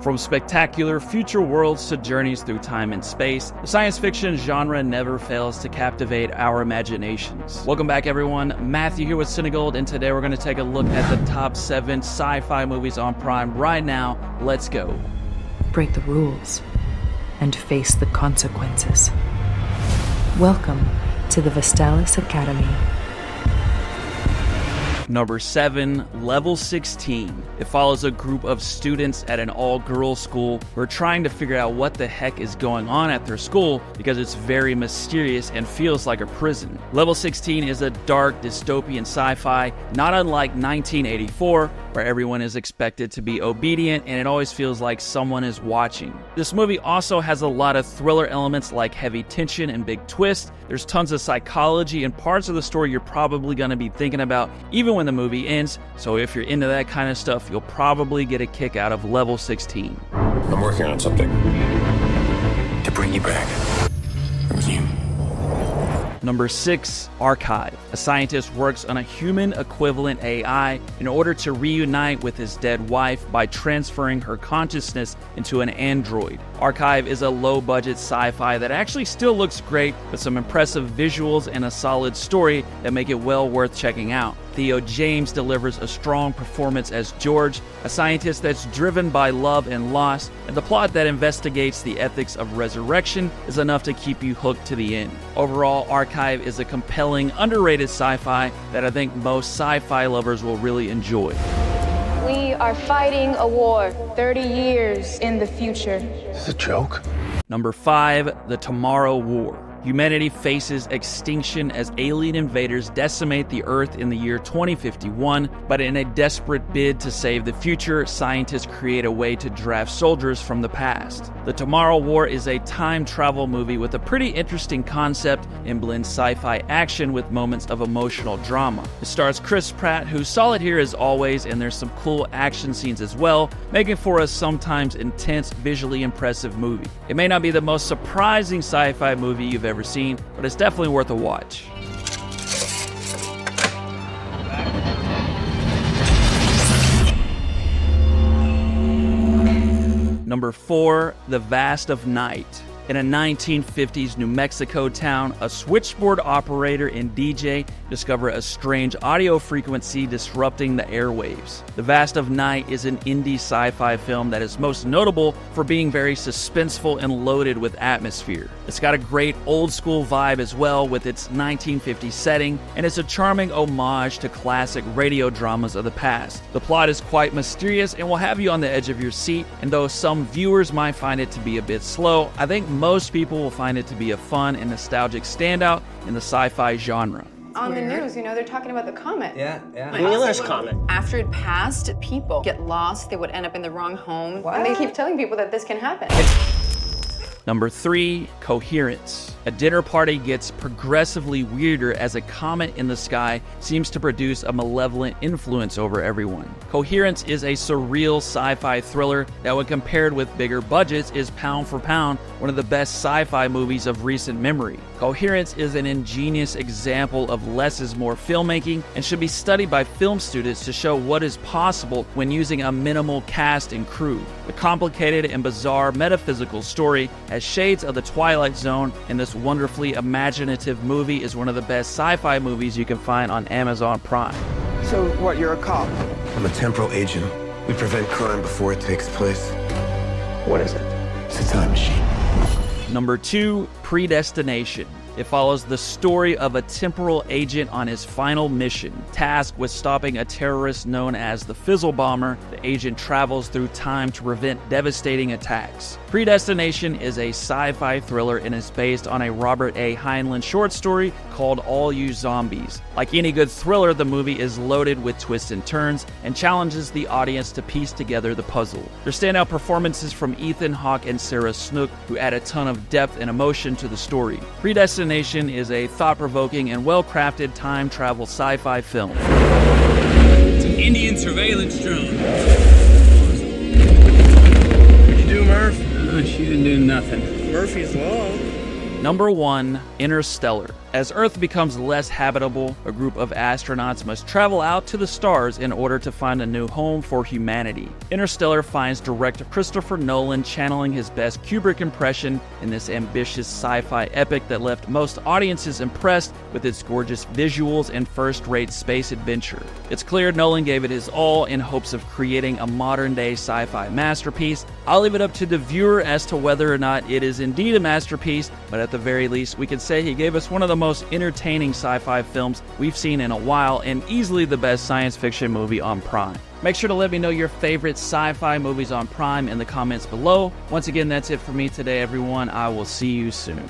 From spectacular future worlds to journeys through time and space, the science fiction genre never fails to captivate our imaginations. Welcome back, everyone. Matthew here with CineGold, and today we're going to take a look at the top 7 sci-fi movies on Prime right now. Let's go. Break the rules and face the consequences. Welcome to the Vestalis Academy. Number 7, Level 16. It follows a group of students at an all-girls school who are trying to figure out what the heck is going on at their school because it's very mysterious and feels like a prison. Level 16 is a dark, dystopian sci-fi, not unlike 1984, where everyone is expected to be obedient and it always feels like someone is watching. This movie also has a lot of thriller elements like heavy tension and big twists. There's tons of psychology and parts of the story you're probably going to be thinking about even when the movie ends, so if you're into that kind of stuff, you'll probably get a kick out of Level 16. I'm working on something to bring you back. It was you. Number 6, Archive. A scientist works on a human equivalent AI in order to reunite with his dead wife by transferring her consciousness into an android. Archive is a low-budget sci-fi that actually still looks great with some impressive visuals and a solid story that make it well worth checking out. Theo James delivers a strong performance as George, a scientist that's driven by love and loss, and the plot that investigates the ethics of resurrection is enough to keep you hooked to the end. Overall, Archive is a compelling, underrated sci-fi that I think most sci-fi lovers will really enjoy. We are fighting a war 30 years in the future. Is this a joke? Number 5, The Tomorrow War. Humanity faces extinction as alien invaders decimate the Earth in the year 2051, but in a desperate bid to save the future, scientists create a way to draft soldiers from the past. The Tomorrow War is a time travel movie with a pretty interesting concept and blends sci-fi action with moments of emotional drama. It stars Chris Pratt, who's solid here as always, and there's some cool action scenes as well, making for a sometimes intense, visually impressive movie. It may not be the most surprising sci-fi movie you've ever seen, but it's definitely worth a watch. Number 4, The Vast of Night. In a 1950s New Mexico town, a switchboard operator and DJ discover a strange audio frequency disrupting the airwaves. The Vast of Night is an indie sci-fi film that is most notable for being very suspenseful and loaded with atmosphere. It's got a great old-school vibe as well with its 1950s setting, and it's a charming homage to classic radio dramas of the past. The plot is quite mysterious and will have you on the edge of your seat, and though some viewers might find it to be a bit slow, I think most people will find it to be a fun and nostalgic standout in the sci-fi genre. On the news, they're talking about the comet. Yeah. Wheeler's comet. After it passed, people get lost, they would end up in the wrong home. And they keep telling people that this can happen. Number 3, Coherence. A dinner party gets progressively weirder as a comet in the sky seems to produce a malevolent influence over everyone. Coherence is a surreal sci-fi thriller that, when compared with bigger budgets, is pound for pound one of the best sci-fi movies of recent memory. Coherence is an ingenious example of less is more filmmaking and should be studied by film students to show what is possible when using a minimal cast and crew. The complicated and bizarre metaphysical story has shades of The Twilight Zone, and this wonderfully imaginative movie is one of the best sci-fi movies you can find on Amazon Prime. So what, you're a cop? I'm a temporal agent. We prevent crime before it takes place. What is it? It's a time machine. Number 2, Predestination. It follows the story of a temporal agent on his final mission. Tasked with stopping a terrorist known as the Fizzle Bomber, the agent travels through time to prevent devastating attacks. Predestination is a sci-fi thriller and is based on a Robert A. Heinlein short story called All You Zombies. Like any good thriller, the movie is loaded with twists and turns and challenges the audience to piece together the puzzle. There's standout performances from Ethan Hawke and Sarah Snook, who add a ton of depth and emotion to the story. Predestination is a thought-provoking and well-crafted time travel sci-fi film. It's an Indian surveillance drone. What'd you do, Murph? She didn't do nothing. Murphy's Law. Number 1, Interstellar. As Earth becomes less habitable, a group of astronauts must travel out to the stars in order to find a new home for humanity. Interstellar finds director Christopher Nolan channeling his best Kubrick impression in this ambitious sci-fi epic that left most audiences impressed with its gorgeous visuals and first-rate space adventure. It's clear Nolan gave it his all in hopes of creating a modern-day sci-fi masterpiece. I'll leave it up to the viewer as to whether or not it is indeed a masterpiece, but at the very least, we could say he gave us one of the most entertaining sci-fi films we've seen in a while, and easily the best science fiction movie on Prime. Make sure to let me know your favorite sci-fi movies on Prime in the comments below. Once again, that's it for me today, everyone. I will see you soon.